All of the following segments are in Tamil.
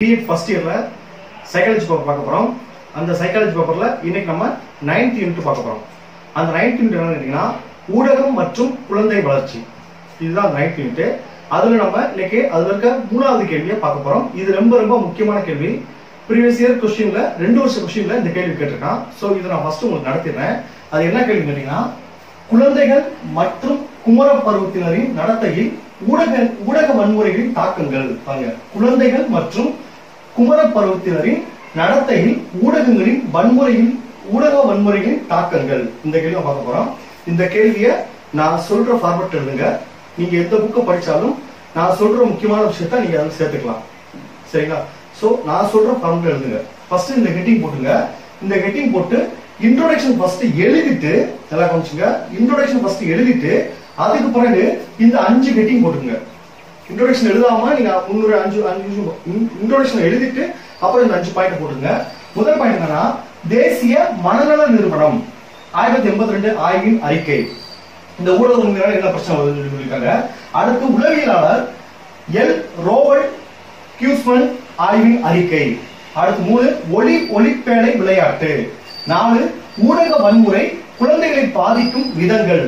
BEd ஃபர்ஸ்ட் இயர்ல சைக்காலஜி பேப்பர் பார்க்க போறோம். அந்த சைக்காலஜி பேப்பர்ல இன்னைக்கு நம்ம 9th யூனிட் பார்க்க போறோம். அந்த 9th யூனிட் என்னன்னு கேட்டீங்கன்னா ஊடகம் மற்றும் குழந்தை வளர்ச்சி. இதுதான் 9th யூனிட். அதுல நம்ம இன்னைக்கு அதுல இருக்க மூணாவது கேள்வியை பார்க்க போறோம். இது ரொம்ப ரொம்ப முக்கியமான கேள்வி. ப்ரீவியஸ் இயர் क्वेश्चनல 2 வருஷ क्वेश्चनல இந்த கேள்வி கேட்டிருக்கான். சோ இத நான் ஃபர்ஸ்ட் உங்களுக்கு நடத்திடுறேன். அது என்ன கேள்வி கேட்டீங்கன்னா குழந்தைகள் மற்றும் குமர பருவத்தினரின் நடத்தையில் ஊடக வன்முறைகளின் தாக்கங்கள். பாருங்க, குழந்தைகள் மற்றும் குமர பருவத்தினரின் நடத்தையில் ஊடக வன்முறைகளின் தாக்கங்கள். இந்த கேள்வியை பார்க்க போறோம். இந்த கேள்வியை நான் சொல்ற ஃபார்மட் எழுதுங்க. நீங்க எந்த புக்கை படிச்சாலும் நான் சொல்ற முக்கியமான விஷயத்த நீங்க அதில் சேர்த்துக்கலாம். சரிங்களா? சோ நான் சொல்ற ஃபார்மட் எழுதுங்க. ஃபர்ஸ்ட் இந்த ஹெட்டிங் போட்டுங்க. இந்த ஹெட்டிங் போட்டு இன்ட்ரோடக்ஷன் ஃபர்ஸ்ட் எழுதிட்டு நல்லா கொஞ்சங்க. இன்ட்ரோடக்ஷன் ஃபர்ஸ்ட் எழுதிட்டு அதுக்கு பிறகு இந்த 5 ஹெட்டிங் போட்டுங்க. இன்ட்ரோடக்ஷன் எழுதாம நீங்க முன்னூறு 5 இன்ட்ரோடக்ஷன் எழுதிட்டு அப்புறம் இந்த 5 பாயிண்ட் போட்டுங்க. முதல் பாயிண்ட் என்னன்னா தேசிய மனநல நிறுவனம் 1982 ஆய்வின் அறிக்கை. இந்த ஊடக வன்முறையால என்ன பிரச்சனை வருதுன்னு சொல்லியிருக்காங்க. அடுத்து உளவியலாளர் எல் ரோபர்ட் கியூஸ்மன் ஆய்வின் அறிக்கை. அடுத்து 3 ஒளிப்பேழை விளையாட்டு. 4 ஊடக வன்முறை குழந்தைகளை பாதிக்கும் விதங்கள்.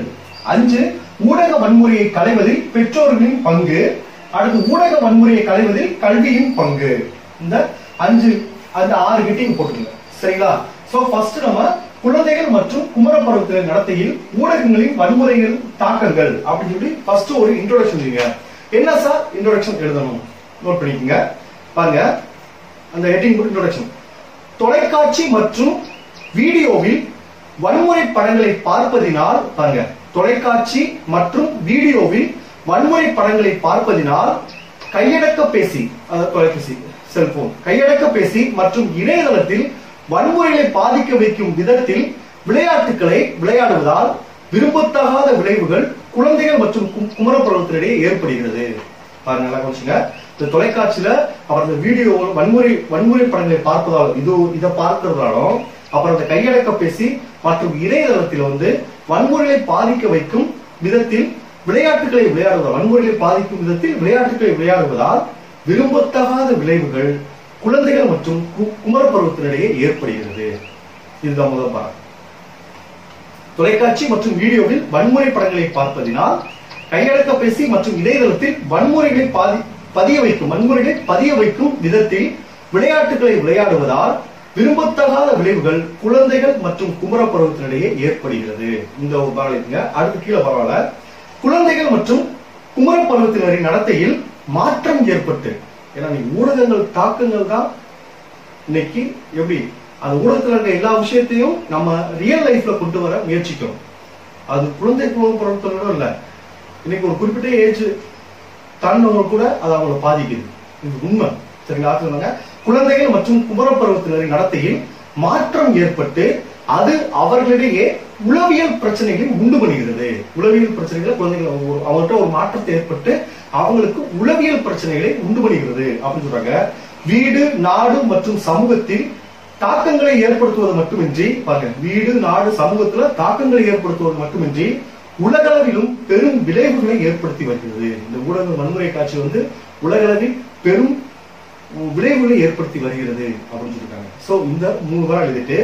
5 ஊடக வன்முறையை களைவதில் பெற்றோர்களின் பங்கு. அடுத்து ஊடக வன்முறையை களைவதில் கல்வியின் பங்கு. இந்த 6 ஹெட்டிங் போட்டுங்க. சரிங்களா? சோ ஃபர்ஸ்ட் நம்ம குழந்தைகள் மற்றும் குமர பருவத்தினர் நடத்தையில் ஊடகங்களின் வன்முறைகள் தாக்கங்கள் அப்படின்னு சொல்லி ஃபர்ஸ்ட் ஒரு இன்ட்ரோடக்ஷன் எழுதுங்க. என்ன சார் இன்ட்ரோடக்ஷன் எழுதணும் நோட் பண்ணிக்கங்க. பாருங்க, அந்த ஹெட்டிங் போட்டு இன்ட்ரோடக்ஷன். தொலைக்காட்சி மற்றும் வீடியோவில் வன்முறை படங்களை பார்ப்பதினால் பாருங்க, தொலைக்காட்சி மற்றும் வீடியோவில் வன்முறை படங்களை பார்ப்பதினால் கையடக்க பேசி, தொலைபேசி, செல்போன், கையடக்க பேசி மற்றும் இணையதளத்தில் வன்முறைகளை பாதிக்க வைக்கும் விதத்தில் விளையாட்டுகளை விளையாடுவதால் விரும்பத்தகாத விளைவுகள் குழந்தைகள் மற்றும் குமர பருவத்தினிடையே ஏற்படுகிறது. பாருங்க, நல்லா கொஞ்சங்க. இந்த தொலைக்காட்சியில அப்புறம் இந்த வீடியோ வன்முறை படங்களை பார்ப்பதால் இதை பார்க்கிறதாலும் அப்புறம் இந்த கையடக்க பேசி மற்றும் இணையதளத்தில் வன்முறைகளை பாதிக்க வைக்கும் விதத்தில் விளையாட்டுகளை விளையாடுவதால் வன்முறைகளை பாதிக்கும் விதத்தில் விளையாட்டுகளை விளையாடுவதால் விரும்பத்தகாத விளைவுகள் குழந்தைகள் மற்றும் குமர பருவத்தினிடையே ஏற்படுகிறது. இதுதான் முதல் பாடம். தொலைக்காட்சி மற்றும் வீடியோவில் வன்முறை படங்களை பார்ப்பதினால் கையடக்க பேசி மற்றும் இணையதளத்தில் வன்முறைகளை பதிய வைக்கும் விதத்தில் விளையாட்டுகளை விளையாடுவதால் விரும்பத்தகாத விளைவுகள் குழந்தைகள் மற்றும் குமர பருவத்தினிடையே ஏற்படுகிறது. இந்த ஒரு பாடலுங்க. அடுத்து கீழே பரவாயில்ல. குழந்தைகள் மற்றும் குமர பருவத்தினரின் நடத்தையில் மாற்றம் ஏற்பட்டு, ஏன்னா ஊடகங்கள் தாக்கங்கள் தான் இன்னைக்கு எப்படி அந்த ஊடகத்தில் இருக்க எல்லா விஷயத்தையும் நம்ம ரியல் லைஃப்ல கொண்டு வர முயற்சிக்கிறோம். அது குழந்தை பருவத்தினரோட இல்ல, இன்னைக்கு ஒரு குறிப்பிட்ட ஏஜ் தாண்டவங்க கூட அது அவங்களை பாதிக்குது. இது உண்மை. சரிங்களா? குழந்தைகள் மற்றும் குமர பருவத்தினரின் நடத்தையில் மாற்றம் ஏற்பட்டு அது அவர்களிடையே உளவியல் பிரச்சனைகளை உண்டு பண்ணுகிறது. உளவியல் பிரச்சனைகளை குழந்தைகள் அவங்கள்ட்ட ஒரு மாற்றத்தை ஏற்பட்டு அவங்களுக்கு உளவியல் பிரச்சனைகளை உண்டு பண்ணுகிறது அப்படின்னு சொல்றாங்க. வீடு, நாடு மற்றும் சமூகத்தில் தாக்கங்களை ஏற்படுத்துவது மட்டுமின்றி பாருங்க, வீடு, நாடு, சமூகத்துல தாக்கங்களை ஏற்படுத்துவது மட்டுமின்றி உலகளவிலும் பெரும் விளைவுகளை ஏற்படுத்தி வருகிறது. இந்த ஊடக வன்முறை காட்சி உலகளவில் பெரும் விளைவுகளை ஏற்படுத்தி வருகிறது அப்படின்னு சொல்லிருக்காங்க. சோ இந்த 3 வாரம் எழுதிட்டு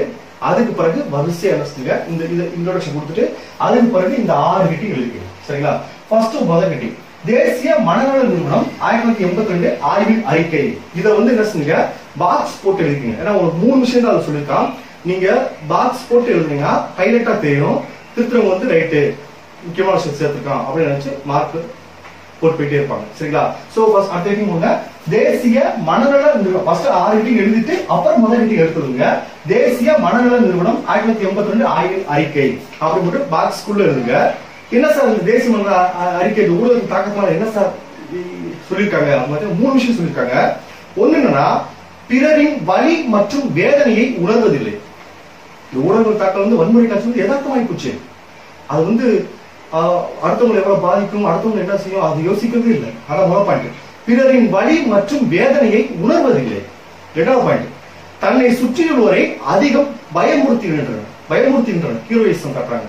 அதுக்கு பிறகு வரிசையா இந்த இன்ட்ரோடக்ஷன் கொடுத்துட்டு அதுக்கு பிறகு இந்த 6 ஹெட்டிங் எழுதிக்கணும். சரிங்களா? ஃபர்ஸ்ட் முதல் ஹெட்டிங் தேசிய மனநல நிறுவனம் 1982 ஆய்வின் அறிக்கை. இதை என்ன செஞ்சீங்க, பாக்ஸ் போட்டு எழுதிக்கீங்க. ஏன்னா ஒரு 3 விஷயம் தான் அதை சொல்லியிருக்கான். நீங்க பாக்ஸ் போட்டு எழுதுனீங்கன்னா ஹைலைட்டா தெரியும். திருத்தவங்க ரைட்டு முக்கியமான விஷயம் சேர்த்துருக்கான் அப்படின்னு நினைச்சு மார்க் போட்டு போயிட்டே இருப்பாங்க. சரிங்களா? சோ ஃபர்ஸ்ட் அடுத்த ஹெட்டிங் தேசிய மனநல நிறுவனம். ஃபர்ஸ்ட் 6 ஹெட்டிங் எழுதிட்டு அப்புறம் முதல் ஹெட்டிங் எடுத்துருங்க. தேசிய மனநல நிறுவனம் 1982 ஆய்வின் அறிக்கை அப்படி மட்டும் பாக்ஸ்குள்ள எழுதுங்க. என்ன சார் இந்த தேசிய மனநல அறிக்கை ஊடகத்தின் தாக்கத்தினால என்ன சார் சொல்லியிருக்காங்க? 3 விஷயம் சொல்லியிருக்காங்க. ஒண்ணு என்னன்னா பிறரின் வலி மற்றும் வேதனையை உணர்வதில்லை. இந்த ஊடகங்கள் தாக்கம் வன்முறை காட்சி யதார்த்தமாய் போச்சு. அது அடுத்தவங்களை எவ்வளவு பாதிக்கும், அடுத்தவங்க என்ன செய்யும் அது யோசிக்கிறதே இல்லை. அதான் முதல் பாயிண்ட். பிறரின் வலி மற்றும் வேதனையை உணர்வதில்லை. 2வது பாயிண்ட், தன்னை சுற்றியுள்ளவரை அதிகம் பயமுறுத்துகின்றனர். ஹீரோயிசம் காட்டுறாங்க.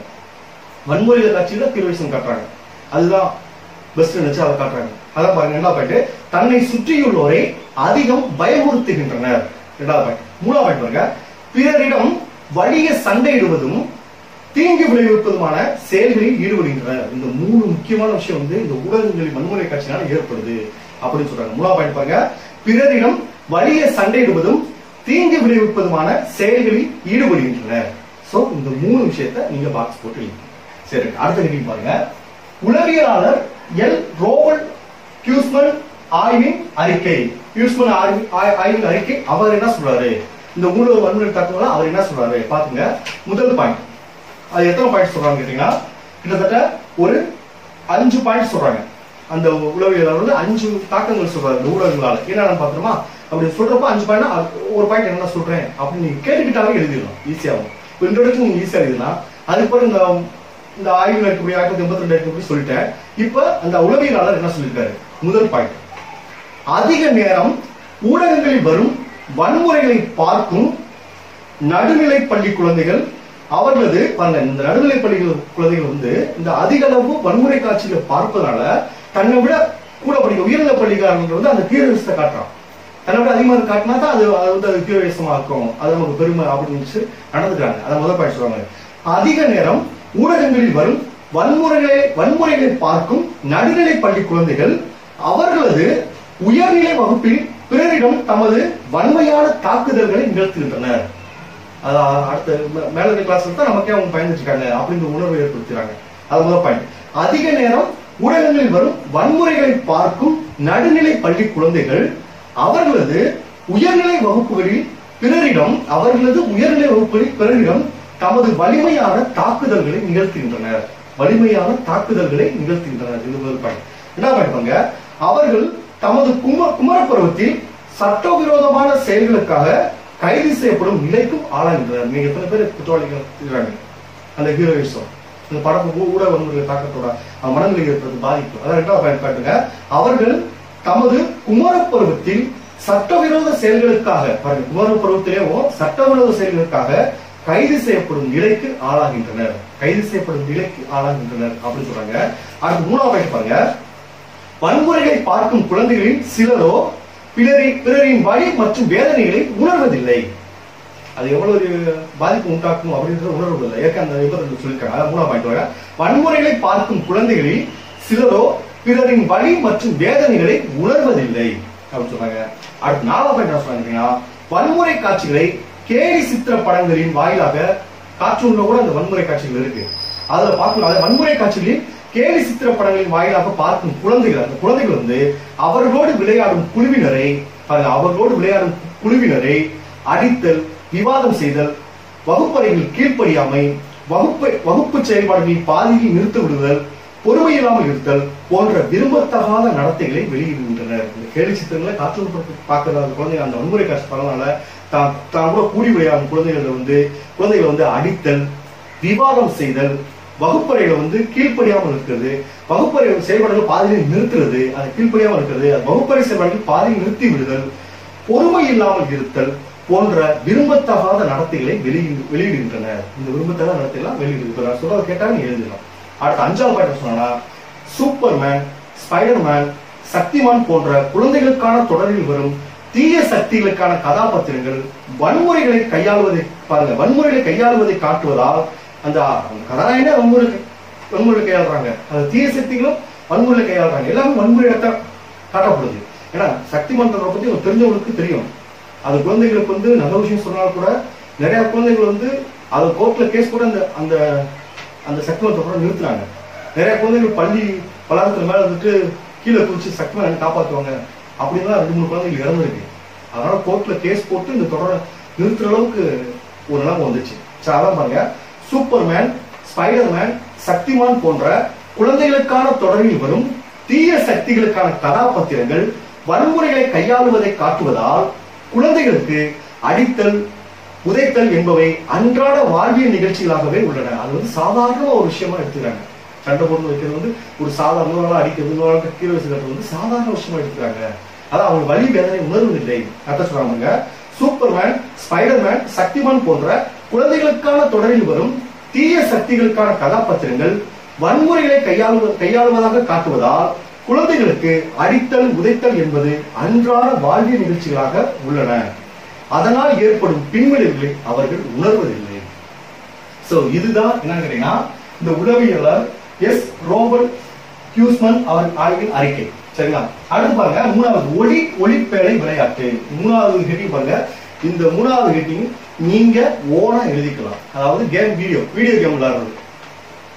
வன்முறையில காட்சியில ஹீரோயிசம் காட்டுறாங்க. அதுதான் பெஸ்ட் நினைச்சு அதை காட்டுறாங்க. அதான் பாருங்க, 2வது பாயிண்ட், தன்னை சுற்றியுள்ளோரை அதிகம் பயமுறுத்துகின்றனர். 2வது பாயிண்ட். 3வது பாயிண்ட் பாருங்க, பிறரிடம் வலிய சண்டையிடுவதும் தீங்கு விளைவிப்பதுமான செயல்களில் ஈடுபடுகின்றனர். இந்த 3 முக்கியமான விஷயம் இந்த ஊடகங்களில் வன்முறை காட்சினால ஏற்படுது அப்படின்னு சொல்றாங்க. 3வது பாயிண்ட் பாருங்க, பிறரிடம் வலிய சண்டையிடுவதும் தீங்கு விளைவிப்பதுமான செயல்களில் ஈடுபடுகின்றனர். சோ இந்த 3 விஷயத்தை நீங்க பாக்ஸ் போட்டு எழுதுங்க. சரி, அடுத்த கேள்வி பாருங்க. உளவியலாளர் எல் ரோவல் கியூஸ்மன் ஆய்வின் அறிக்கை. கியூஸ்மன் ஆய்வின் அறிக்கை அவர் என்ன சொல்றாரு? இந்த ஊடக வன்முறை தாக்குதல அவர் என்ன சொல்றாரு பாத்துங்க. முதல் பாயிண்ட், அது எத்தனை பாயிண்ட் சொல்றாங்க கேட்டீங்கன்னா, கிட்டத்தட்ட ஒரு 5 பாயிண்ட் சொல்றாங்க. அந்த உளவியலாளர் 5 தாக்கங்கள் சொல்றாரு இந்த ஊடகங்களால. என்னன்னு பாத்துருமா? அப்படி சொல்றப்ப 5 பாயிண்ட், ஒரு பாயிண்ட் என்ன சொல்றேன் அப்படின்னு நீங்க கேட்டுக்கிட்டாவே எழுதிடலாம், ஈஸியாகும். இன்ட்ரோடக்ஷன் நீங்க ஈஸியா எழுதலாம். அதுக்கப்புறம் இந்த ஆய்வுல இருக்கக்கூடிய 1982 சொல்லிட்டேன். இப்ப அந்த உளவியலாளர் என்ன சொல்லியிருக்காரு? முதல் பாயிண்ட், அதிக நேரம் ஊடகங்களில் வரும் வன்முறைகளை பார்க்கும் நடுநிலை பள்ளி குழந்தைகள் அவர்களது இந்த நடுநிலை பள்ளி குழந்தைகள் இந்த அதிக அளவு வன்முறை காட்சிகளை பார்ப்பதனால தன்னை விட கூட படிக்க உயர்நிலை பள்ளிக்காரர்கள் அந்த தீவிரத்தை காட்டுறான். தன்னை விட அதிகமாக காட்டினா தான் அது தீவிரமா இருக்கும், அது நமக்கு பெருமை அப்படின்னு நடந்துக்கிறாங்க. அதை முதல் பாயிண்ட் சொல்றாங்க. அதிக நேரம் ஊடகங்களில் வரும் வன்முறைகளை பார்க்கும் நடுநிலை பள்ளி குழந்தைகள் அவர்களது உயர்நிலை வகுப்பில் பிறரிடம் தமது வன்மையான தாக்குதல்களை நிகழ்த்துகின்றனர். அடுத்த மேலநிலை கிளாஸ்ல தான் நமக்கே அவங்க பயந்துருக்காங்க அப்படிங்கிற உணர்வை ஏற்படுத்துறாங்க. அது முதல் பாயிண்ட். அதிக நேரம் ஊடகங்களில் வரும் வன்முறைகளை பார்க்கும் நடுநிலை பள்ளி குழந்தைகள் அவர்களது உயர்நிலை வகுப்புகளில் பிறரிடம் தமது வலிமையான தாக்குதல்களை நிகழ்த்துகின்றனர். இது முதல் பாயிண்ட். என்ன பாயிண்ட்? அவர்கள் தமது குமரப்பருவத்தில் சட்டவிரோதமான செயல்களுக்காக கைது செய்யப்படும் நிலைக்கும் ஆளாகின்றனர். நீங்க எத்தனை பேர் குற்றவாளிகள் இருக்கிறாங்க? அந்த ஹீரோயிசம் இந்த படம் ஊடக வன்முறை தாக்கத்தோட மனநிலை ஏற்படுறது பாதிப்பு. அதான் 2வது பாயிண்ட் காட்டுங்க. அவர்கள் தமது குமரப்பருவத்தில் சட்டவிரோத செயல்களுக்காக, குமரப்பருவத்திலேயும் சட்டவிரோத செயல்களுக்காக கைது செய்யப்படும் நிலைக்கு ஆளாகின்றனர் அப்படின்னு சொல்றாங்க. அடுத்து 3வது பாயிண்ட் பாருங்க. வன்முறைகளை பார்க்கும் குழந்தைகளில் சிலரோ பிறரின் வலி மற்றும் வேதனைகளை உணர்வதில்லை. அது எவ்வளவு பாதிப்பு உண்டாக்கும் அப்படின்ற உணர்வதில்லை. சொல்லியிருக்காங்க. 3வது பாயிண்ட், வன்முறைகளை பார்க்கும் குழந்தைகளில் சிலரோ பிறரின் வலி மற்றும் வேதனைகளை உணர்வதில்லை அப்படின்னு சொன்னாங்க. அடுத்து 4வது பாயிண்ட் என்ன சொன்னாங்கன்னா, வன்முறை காட்சிகளை கேலி சித்திர படங்களின் வாயிலாக கார்ட்டூன்ல கூட அந்த வன்முறை காட்சிகள் இருக்கு. அதுல பார்க்கணும். வன்முறை காட்சிகளில் கேலி சித்திர படங்களின் வாயிலாக பார்க்கும் குழந்தைகள், அந்த குழந்தைகள் அவர்களோடு விளையாடும் குழுவினரை அடித்தல், விவாதம் செய்தல், வகுப்பறையில் கீழ்ப்படியாமை, வகுப்பு செயல்பாடுகளில் பாதியில் நிறுத்த விடுதல், பொறுமையில்லாமல் இருத்தல் போன்ற விரும்பத்தகாத நடத்தைகளை வெளியிடுகின்றனர். இந்த கேலி சித்திரங்களை கார்ட்டூன் பார்க்கிற குழந்தைங்க அந்த வன்முறை காட்சி படனால தான் கூட கூடி விளையாடும் குழந்தைகளை அடித்தல், விவாதம் செய்தல், வகுப்பறையில கீழ்ப்படியாமல் இருக்கிறது, வகுப்பறை செயல்பாடுகள் பாதியில் நிறுத்துறது, அது கீழ்ப்படியாமல் இருக்கிறது, வகுப்பறை செயல்பாடுகள் பாதியில் நிறுத்தி விடுதல், பொறுமை இல்லாமல் இருத்தல் போன்ற விரும்பத்தகாத நடத்தைகளை வெளியிடுகின்றனர். இந்த விரும்பத்தகாத நடத்தைகள்லாம் வெளியிடுகிறார். சொல்றதை கேட்டாலும் எழுதலாம். அடுத்த 5வது பாயிண்ட் சொன்னா, சூப்பர்மேன், ஸ்பைடர்மேன், சக்திமான் போன்ற குழந்தைகளுக்கான தொடரில் வரும் தீய சக்திகளுக்கான கதாபாத்திரங்கள் வன்முறைகளை கையாளுவதை காட்டுவதால் அந்த கதாநாயகனே வன்முறை கையாளுறாங்க, அந்த தீய சக்திகளும் வன்முறை கையாளுறாங்க, எல்லாமே வன்முறையத்தை காட்டப்படுது. ஏன்னா சக்திமான் பத்தி தெரிஞ்சவங்களுக்கு தெரியும். அது குழந்தைகளுக்கு நல்ல விஷயம் சொன்னாலும் கூட நிறைய குழந்தைகள் அது கோர்ட்ல கேஸ் கூட அந்த அந்த சக்திமான் கூட நிறுத்துறாங்க. நிறைய குழந்தைகள் பள்ளி பலாரத்துல மேல கீழே குதிச்சு சக்திமான் காப்பாற்றுவாங்க அப்படின்னு 2-3 குழந்தைகள் இறந்துருக்கு. அதனால கோர்ட்ல கேஸ் போட்டு இந்த தொடரை நிறுத்துற அளவுக்கு ஒரு நிலைமை வந்துச்சு. அதான் பாருங்க, சூப்பர்மேன், ஸ்பைடர்மேன், சக்திமான் போன்ற குழந்தைகளுக்கான தொடரில் வரும் தீய சக்திகளுக்கான கதாபாத்திரங்கள் வன்முறைகளை கையாளுவதை காட்டுவதால் குழந்தைகளுக்கு அடித்தல், உதைத்தல் என்பவை அன்றாட வாழ்வியல் நிகழ்ச்சிகளாகவே உள்ளன. அது சாதாரண ஒரு விஷயமா எடுத்துக்கிறாங்க. சண்டை போட்டு வைக்கிறது ஒரு சாதாரண அடிக்கிறது, கீழே வச்சுக்கிறது சாதாரண விஷயமா எடுத்துக்கிறாங்க. அதான் அவங்க வலி வேதனை உணர்வதில்லை. அதான் சொல்றாங்க. சூப்பர்மேன், ஸ்பைடர்மேன், சக்திமான் போன்ற குழந்தைகளுக்கான தொடரில் வரும் தீய சக்திகளுக்கான கதாபாத்திரங்கள் வன்முறைகளை கையாளுவதாக காட்டுவதால் குழந்தைகளுக்கு அடித்தல் உதைத்தல் என்பது அன்றாட வாழ்வியல் நிகழ்ச்சிகளாக உள்ளன. அதனால் ஏற்படும் பின்விளைவுகளை அவர்கள் உணர்வதில்லை. சோ இதுதான் என்ன கேட்டீங்கன்னா இந்த உளவியலாளர் எஸ். ரோபர்ட் ஹியூஸ்மன் அவர் ஆய்வின் அறிக்கை. சரிங்களா? அடுத்து பாருங்க மூணாவது ஒளிப்பேழை விளையாட்டு. மூணாவது ஹெட்டிங் பாருங்க. இந்த மூணாவது ஹெட்டிங் நீங்க ஓனா எழுதிக்கலாம். அதாவது கேம் வீடியோ கேம் விளையாடுறது.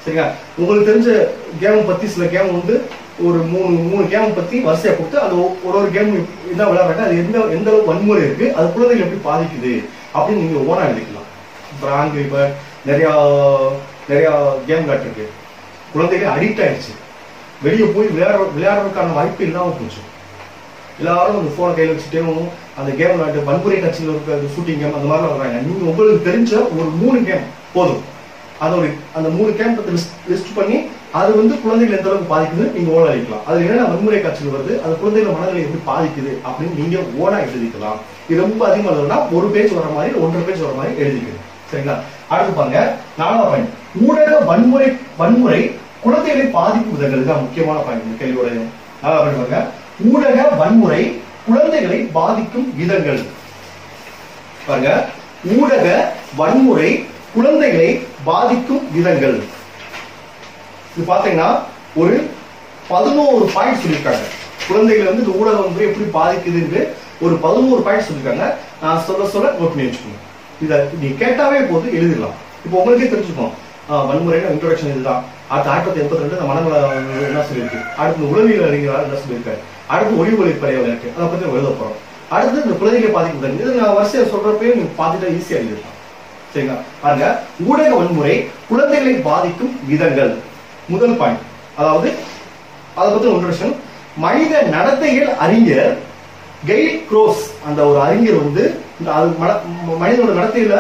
சரிங்களா? உங்களுக்கு தெரிஞ்ச கேம் பத்தி சில கேம் வந்து ஒரு மூணு கேம் பத்தி வரிசையா கொடுத்து அது ஒரு கேம் என்ன விளையாடுறாங்க, அது எந்த அளவுக்கு வன்முறை இருக்கு, அது குழந்தைகள் எப்படி பாதிக்குது அப்படின்னு நீங்க ஓனா எழுதிக்கலாம். ஆங்கிரி பேர்ட் நிறைய கேம் விளையாட்டுருக்கு. குழந்தைகள் அடிக்ட் ஆயிடுச்சு. வெளியே போய் விளையாடுறதுக்கான வாய்ப்பு இல்லாம போச்சு. எல்லாரும் அந்த போனை கையில் வச்சுட்டே அந்த கேம் விளையாட்டு வன்முறை கட்சியில் இருக்க ஷூட்டிங் கேம் அந்த மாதிரிலாம் வர்றாங்க. நீங்க உங்களுக்கு தெரிஞ்ச ஒரு 3 கேம் போதும். அந்த 3 கேம் லிஸ்ட் பண்ணி அது வந்து குழந்தைகள் எந்த அளவுக்கு பாதிக்குது நீங்க ஓனா எழுதிக்கலாம். அது என்ன வன்முறை காட்சிகள் வருது, அது குழந்தைகள் மனதில் எப்படி பாதிக்குது அப்படின்னு நீங்க ஓனா எழுதிக்கலாம். இது ரொம்ப அதிகமாக எழுதுனா 1 பேஜ் வர மாதிரி 1.5 பேஜ் வர மாதிரி எழுதிக்கணும். சரிங்களா? அடுத்து பாருங்க 4வது பாயிண்ட் ஊடக வன்முறை குழந்தைகளை பாதிக்கும் விதங்கள் தான் முக்கியமான பாயிண்ட் கேள்வியோட. 4வது பாயிண்ட் பாருங்க ஊடக வன்முறை குழந்தைகளை பாதிக்கும் விதங்கள். பாருங்க ஊடக வன்முறை குழந்தைகளை பாதிக்கும் விதங்கள். இது பாத்தீங்கன்னா ஒரு 11 பாயிண்ட் சொல்லியிருக்காங்க. குழந்தைகளை வந்து இந்த ஊடக வன்முறை எப்படி பாதிக்குதுன்னு ஒரு 11 பாயிண்ட் சொல்லியிருக்காங்க. நான் சொல்ல நோட் பண்ணி வச்சுக்கோங்க. இதை நீ கேட்டாவே போது எழுதிடலாம். இப்போ உங்களுக்கே தெரிஞ்சுக்கணும் வன்முறைன்னு இன்ட்ரோடக்ஷன் இதுதான். அடுத்து 1982 இந்த மனநல என்ன சொல்லியிருக்கு, அடுத்து உளவியல் அறிஞர் என்ன சொல்லியிருக்காரு, அடுத்து ஒளிப்பறையா இருக்கு, அதை பத்தி எழுத போறோம். அடுத்து இந்த குழந்தைகளை பாதிக்கும் இது நான் வரிசையை சொல்றப்பே நீங்க பார்த்துட்டா ஈஸியா எழுதிடலாம். சரிங்களா? பாருங்க ஊடக வன்முறை குழந்தைகளை பாதிக்கும் விதங்கள். முதல் பாயிண்ட் அதாவது அதை பத்தி இன்ட்ரோடக்ஷன். மனித நடத்தையியல் அறிஞர் கெயில் க்ரோஸ் அந்த ஒரு அறிஞர் வந்து மனிதனோட நடத்தையில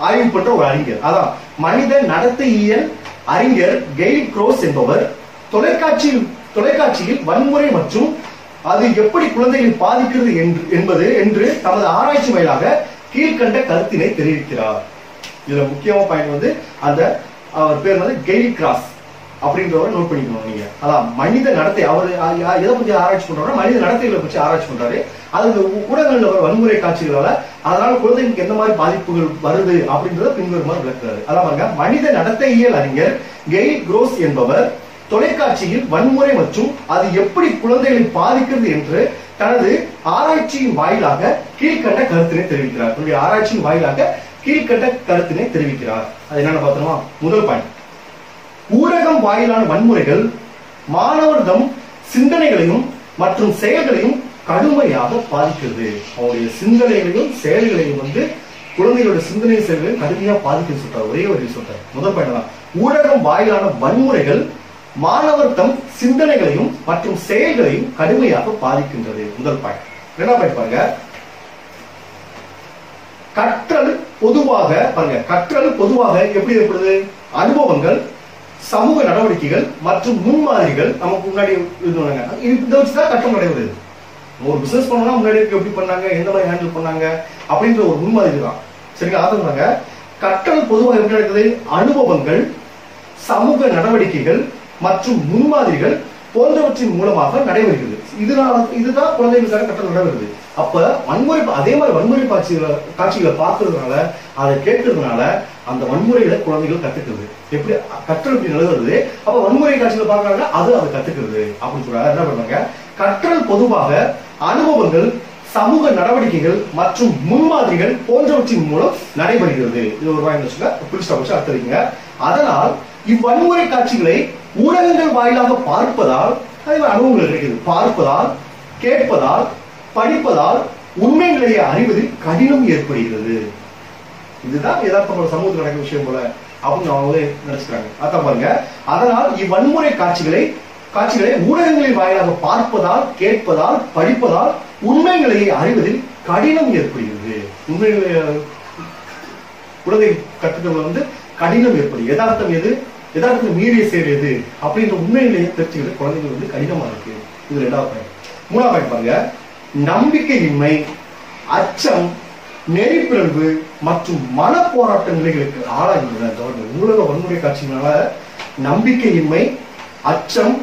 ஆய்வு பண்ற ஒரு அறிஞர். அதான் மனித நடத்தையியல் அறிஞர் கெயில் க்ரோஸ் என்பவர் தொலைக்காட்சியில் வன்முறை மற்றும் அது எப்படி குழந்தைகளை பாதிக்கிறது என்று தமது ஆராய்ச்சி வாயிலாக கீழ்கண்ட கருத்தினை தெரிவிக்கிறார். இதுல முக்கியமான பாயிண்ட் வந்து அந்த அவர் பேர் வந்து கெயில் கிராஸ் அப்படின்றவரை நோட் பண்ணிக்கணும் நீங்க. அதான் மனித நடத்தை அவர் எதை பத்தி ஆராய்ச்சி பண்றாரு, மனித நடத்தைகளை பற்றி ஆராய்ச்சி பண்றாரு. அது இந்த ஊடகங்கள்ல வன்முறை காட்சிகளால அதனால குழந்தைகளுக்கு எந்த மாதிரி பாதிப்புகள் வருது அப்படின்றத பின்வருமாறு விளக்குறாரு. அதான் பாருங்க மனித நடத்தையியல் அறிஞர் கெயில் க்ரோஸ் என்பவர் தொலைக்காட்சியில் வன்முறை மற்றும் அது எப்படி குழந்தைகளை பாதிக்கிறது என்று தனது ஆராய்ச்சியின் வாயிலாக கீழ்கண்ட கருத்தினை தெரிவிக்கிறார். தன்னுடைய ஆராய்ச்சியின் வாயிலாக கீழ்கண்ட கருத்தினை தெரிவிக்கிறார். அது என்னன்னு பார்த்தோமா? முதல் பாயிண்ட் ஊடகம் வாயிலான வன்முறைகள் மாணவர்தம் சிந்தனைகளையும் மற்றும் செயல்களையும் கடுமையாக பாதிக்கிறது. அவருடைய சிந்தனைகளையும் செயல்களையும் வந்து குழந்தைகளோட சிந்தனை செயல்களையும் கடுமையாக பாதிக்கிறது சொல்றாரு. ஒரே ஒரு சொல்றாரு. முதல் பாயிண்ட் தான் ஊடகம் வாயிலான வன்முறைகள் மாணவர் தம் சிந்தனைகளையும் மற்றும் செயல்களையும் கடுமையாக பாதிக்கின்றது. முதல் பாயிண்ட். இரண்டாவது பாயிண்ட் பாருங்க கற்றல் பொதுவாக எப்படி ஏற்படுது? அனுபவங்கள், சமூக நடவடிக்கைகள் மற்றும் முன்மாதிரிகள் நமக்கு முன்னாடி இதை வச்சுதான் கற்றல் நடைபெறுது. ஒரு பிசினஸ் பண்ணா முன்னாடி எப்படி பண்ணாங்க, எந்த மாதிரி ஹேண்டில் பண்ணாங்க அப்படின்ற ஒரு முன்மாதிரி தான். சரிங்களா? அதாங்க கற்றல் பொதுவாக எப்படி நடக்குது? அனுபவங்கள், சமூக நடவடிக்கைகள் மற்றும் முன்மாதிரிகள் போன்றவற்றின் மூலமாக நடைபெறுகிறது. இதுதான் குழந்தைகளுக்கான கற்றல் நடைபெறுது. அப்ப வன்முறை அதே மாதிரி வன்முறை காட்சிகளை பார்க்கறதுனால அதை கேட்கறதுனால அந்த வன்முறையில குழந்தைகள் கத்துக்கிறது. எப்படி கற்றல் எப்படி நிலவுறது? அப்ப வன்முறை காட்சிகளை பார்க்கறாங்க அதை கத்துக்கிறது அப்படின்னு சொல்றாங்க. என்ன பண்றாங்க? கற்றல் பொதுவாக அனுபவங்கள், சமூக நடவடிக்கைகள் மற்றும் முன்மாதிரிகள் போன்றவற்றின் மூலம் நடைபெறுகிறது. இது ஒரு வாய்ந்த வச்சு அர்த்தரிங்க. அதனால் இவ்வன்முறை காட்சிகளை ஊடகங்கள் வாயிலாக பார்ப்பதால் அதே மாதிரி அனுபவங்கள் கிடைக்குது. பார்ப்பதால், கேட்பதால், படிப்பதால் உண்மை நிலையை அறிவதில் கடினம் ஏற்படுகிறது. இதுதான் யதார்த்தமான சமூகத்தில் நடக்கிற விஷயம் போல அப்படின்னு அவங்களே நினைச்சுக்கிறாங்க. அதான் பாருங்க. அதனால் இவ்வன்முறை காட்சிகளை ஊடகங்களின் வாயிலாக பார்ப்பதால், கேட்பதால், படிப்பதால் உண்மை நிலையை அறிவதில் கடினம் ஏற்படுகிறது. உண்மை நிலைய குழந்தை கற்றுக்கிறது வந்து கடினம் ஏற்படுது. யதார்த்தம் எது, யதார்த்தம் மீறிய செயல் எது அப்படின்ற உண்மை நிலையை தெரிஞ்சுக்கிறது குழந்தைகள் வந்து கடினமா இருக்கு. இது 2வது பாயிண்ட். 3வது பாயிண்ட் பாருங்க நம்பிக்கையின்மை, அச்சம், நெறிப்பிறழ்வு மற்றும் மன போராட்ட நிலைகளுக்கு ஆளாகின்றன. ஊடக வன்முறை காட்சிகளால நம்பிக்கையின்மை, அச்சம்,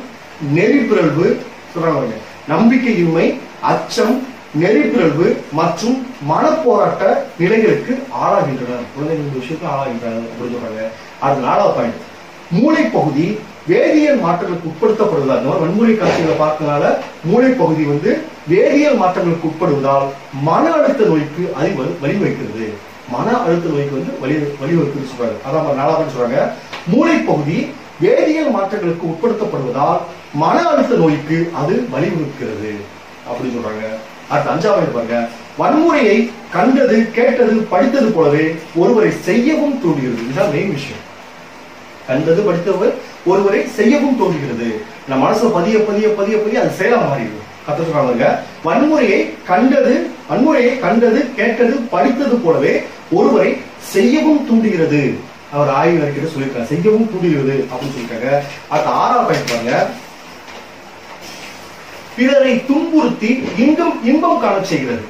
நெறிப்பிறழ்வு சொல்றாங்க, நம்பிக்கையின்மை, அச்சம், நெறிப்பிறழ்வு மற்றும் மனப்போராட்ட நிலைகளுக்கு ஆளாகின்றனர். குழந்தைகள் இந்த விஷயத்துக்கு ஆளாகின்றனர் அப்படின்னு சொல்றாங்க. அது 4வது பாயிண்ட். மூளைப்பகுதி வேதியியல் மாற்றங்களுக்கு உட்படுத்தப்படுவதால், இந்த மாதிரி வன்முறை காட்சிகளை பார்க்கறதுனால மூளைப்பகுதி வேதியியல் மாற்றங்களுக்கு உட்படுவதால் மன அழுத்த நோய்க்கு அது வழிவகுக்கிறது. மன அழுத்த நோய்க்கு வழிவகுக்குன்னு சொல்றாங்க. அதான் 4வது சொல்றாங்க, மூளைப்பகுதி வேதியியல் மாற்றங்களுக்கு உட்படுத்தப்படுவதால் மன அழுத்த நோய்க்கு அது வழிவகுக்கிறது அப்படின்னு சொல்றாங்க. அடுத்து 5வது பாருங்க, வன்முறையை கண்டது, கேட்டது, படித்தது போலவே ஒருவரை செய்யவும் தூண்டுகிறது. இதுதான் மெயின் விஷயம். கண்டது, படித்தவர் ஒருவரை செய்யவும் தோன்றுகிறது. நம்ம மனசுல பதிய பதிய பதிய பதிய அது செயலா மாறிடுது. கத்த சொல்றாங்க, வன்முறையை கண்டது, கேட்டது, படித்தது போலவே ஒருவரை செய்யவும் தூண்டுகிறது. அவர் ஆய்வு அறிக்கையில சொல்லியிருக்காங்க, செய்யவும் தூண்டுகிறது அப்படின்னு சொல்லியிருக்காங்க. அடுத்த 6வது பாயிண்ட் பாருங்க, பிறரை துன்புறுத்தி இன்பம் காண செய்கிறது.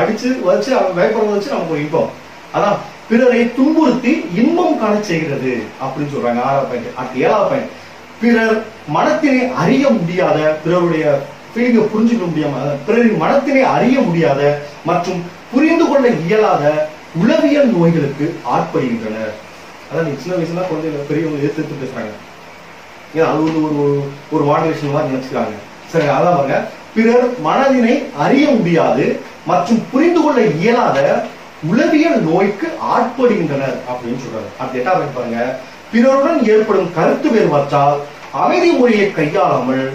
அடிச்சு வச்சு அவன் பயப்படுறத வச்சு நமக்கு ஒரு இன்பம். அதான் பிறரை துன்புறுத்தி இன்பம் காண செய்கிறது அப்படின்னு சொல்றாங்க. 6வது பாயிண்ட். அடுத்த 7வது பாயிண்ட், பிறர் மனத்தினை அறிய முடியாத, பிறருடைய ஃபீலிங்கை புரிஞ்சுக்க முடியாம, பிறரின் மனத்தினை அறிய முடியாத மற்றும் புரிந்து கொள்ள இயலாத உளவியல் நோய்களுக்கு ஆட்படுகின்றனர். அதான் நீ சின்ன வயசுல குழந்தைங்க பெரியவங்க எடுத்து பேசுறாங்க. ஏன் அது ஒரு மாடுலேஷன் மாதிரி நினைச்சுக்கிறாங்க. சரி, அதான் பாருங்க, பிறர் மனதினை அறிய முடியாது மற்றும் புரிந்து கொள்ள இயலாத உளவியல் நோய்க்கு ஆட்படுகின்றனர் அப்படின்னு சொல்றாரு. அடுத்த 8வது பாருங்க, பிறருடன் ஏற்படும் கருத்து வேறுபாட்டால் அமைதி முறையை கையாளாமல்,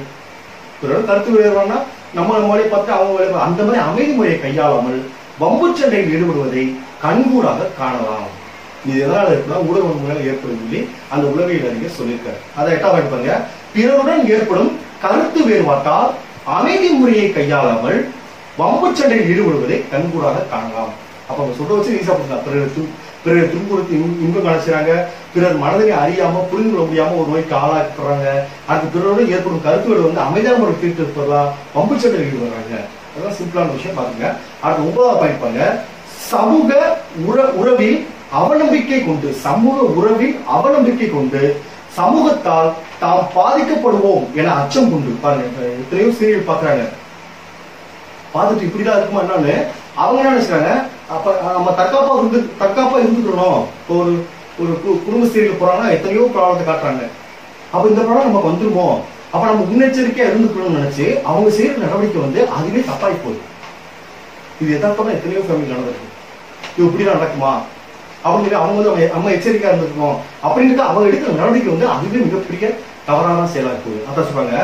பிறருடன் கருத்து வேறுபாடுனா நம்ம மொழியை பார்த்து அவங்க அந்த மாதிரி அமைதி முறையை கையாளாமல் வம்பு சண்டையில் ஈடுபடுவதை கண்கூடாக காணலாம். இது எதனால இருக்குன்னா ஊடக வன்முறையால் ஏற்படும் சொல்லி அந்த உளவியல் அறிஞர் சொல்லியிருக்காரு. அதை 8வது பாருங்க, பிறருடன் ஏற்படும் கருத்து வேறுபாட்டால் அமைதி முறையை கையாளாமல் வம்பு சண்டையில் ஈடுபடுவதை கண்கூடாக காணலாம். அப்ப அவங்க சொல்ற வச்சு ஈஸியா புரிஞ்சுக்கலாம். பிறரை துன்புறுத்தி இன்பம் காணச்சுறாங்க, பிறர் மனதினை அறியாம புரிந்து கொள்ள முடியாம ஒரு நோய்க்கு ஆளாக்குறாங்க. அடுத்து பிறரோட ஏற்படும் கருத்துக்கள் அமைதியான முறை தீர்த்து இருப்பதா வம்பு சண்டையில் ஈடுபடுறாங்க. அதெல்லாம் சிம்பிளான விஷயம் பாருங்க. அடுத்து 9வது பாயிண்ட் பாருங்க, சமூக உறவில் அவநம்பிக்கை கொண்டு, சமூக உறவில் அவநம்பிக்கை கொண்டு சமூகத்தால் தாம் பாதிக்கப்படுவோம் என அச்சம் கொண்டு. பாருங்க, எத்தனையோ சீரியல் பாக்குறாங்க, பார்த்துட்டு இப்படிதான் இருக்குமா என்னன்னு அவங்க என்ன நினைச்சாங்க, அப்ப நம்ம தற்காப்பா இருந்துக்கணும். ஒரு ஒரு குடும்ப சீரியல் போறாங்கன்னா எத்தனையோ ப்ராப்ளத்தை காட்டுறாங்க. அப்ப இந்த ப்ராப்ளம் நமக்கு வந்துருமோ, அப்ப நம்ம முன்னெச்சரிக்கையா இருந்துக்கணும்னு நினைச்சு அவங்க செய்யற நடவடிக்கை அதுவே தப்பாய் போகுது. இது எதார்த்தமா எத்தனையோ ஃபேமிலி நடந்திருக்கு. இது இப்படிதான் நடக்குமா அப்படின்னு அவங்க நம்ம எச்சரிக்கையா இருந்துக்கணும் அப்படின்னு அவங்க எடுக்கிற நடவடிக்கை அதுவே மிகப்பெரிய தவறான செயலா போகுது. அதான் சொல்றாங்க,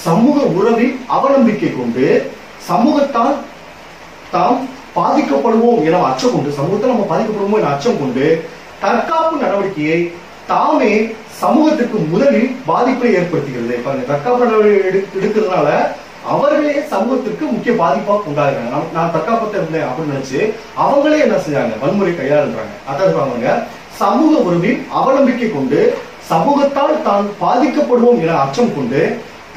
சமூக உறவில் அவநம்பிக்கை கொண்டு சமூகத்தால் தாம் பாதிக்கப்படுவோம் என அச்சம் கொண்டு, சமூகத்தால் நம்ம பாதிக்கப்படுவோம் என அச்சம் கொண்டு தற்காப்பு நடவடிக்கையை தாமே சமூகத்துக்கு முதலில் பாதிப்பை ஏற்படுத்துகிறது. பாருங்க, தற்காப்பு நடவடிக்கை எடுக்கிறதுனால அவர்களே சமூகத்திற்கு முக்கிய பாதிப்பா உண்டாகிறாங்க. நான் தற்காப்பத்தை இருந்தேன் அப்படின்னு நினைச்சு அவங்களே என்ன செய்யறாங்க, வன்முறை கையாளுறாங்க. அதான் சொல்றாங்க, சமூக உறவில் அவநம்பிக்கை கொண்டு சமூகத்தால் தான் பாதிக்கப்படுவோம் என அச்சம் கொண்டு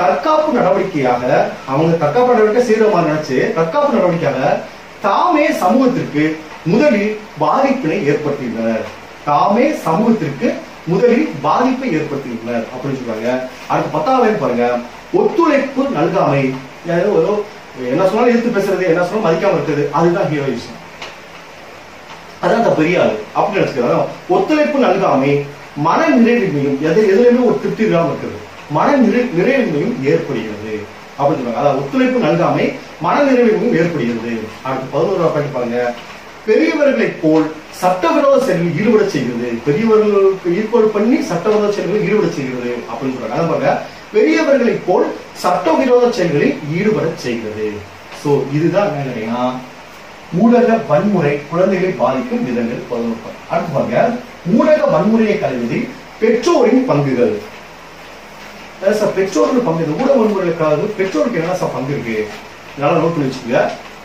தற்காப்பு நடவடிக்கையாக, அவங்க தற்காப்பு நடவடிக்கை செய்யற மாதிரி நினைச்சு தற்காப்பு நடவடிக்கையாக தாமே சமூகத்திற்கு முதலில் பாதிப்பினை ஏற்படுத்துகின்றனர். தாமே சமூகத்திற்கு முதலில் பாதிப்பை ஏற்படுத்துகின்றனர் அப்படின்னு சொல்றாங்க. அடுத்து 10வது பாருங்க, ஒத்துழைப்பு நல்காமை. என்ன சொன்னாலும் எதிர்த்து பேசுறது, என்ன சொன்னாலும் மதிக்காம இருக்கிறது, அதுதான் ஹீரோயிசம். அதான் அந்த பெரிய ஆளு அப்படின்னு நினைச்சுக்கிறாங்க. ஒத்துழைப்பு நல்காமை மன நிறைவின்மையும், எதுலையுமே ஒரு திருப்தி இல்லாம இருக்கிறது, மன நிறைவின்மையும் ஏற்படுகிறது அப்படின்னு சொல்றாங்க. அதாவது ஒத்துழைப்பு நல்காமை மன நிறைவின்மையும் ஏற்படுகிறது. அடுத்து 11வது பாயிண்ட் பாருங்க, பெரியவர்களை போல் சட்டவிரோத செயல்களில் ஈடுபட செய்கிறது. பெரியவர்களுக்கு ஈக்குவல் பண்ணி சட்டவிரோத செயல்களில் ஈடுபட செய்கிறது அப்படின்னு சொல்றாங்க. அதான் பாருங்க, பெரியவர்களை போல் சட்டவிரோத செயல்களில் ஈடுபட செய்கிறது. சோ இதுதான் என்னன்னா ஊடக வன்முறை குழந்தைகளை பாதிக்கும் விதங்கள் 11. அடுத்து பாருங்க, ஊடக வன்முறையை களைவதில் பெற்றோரின் பங்குகள். பெற்றோர்கள் பங்கு, ஊடக வன்முறைகளுக்காக பெற்றோருக்கு என்ன பங்கு இருக்கு, நல்லா நோட் பண்ணி வச்சுக்கோங்க.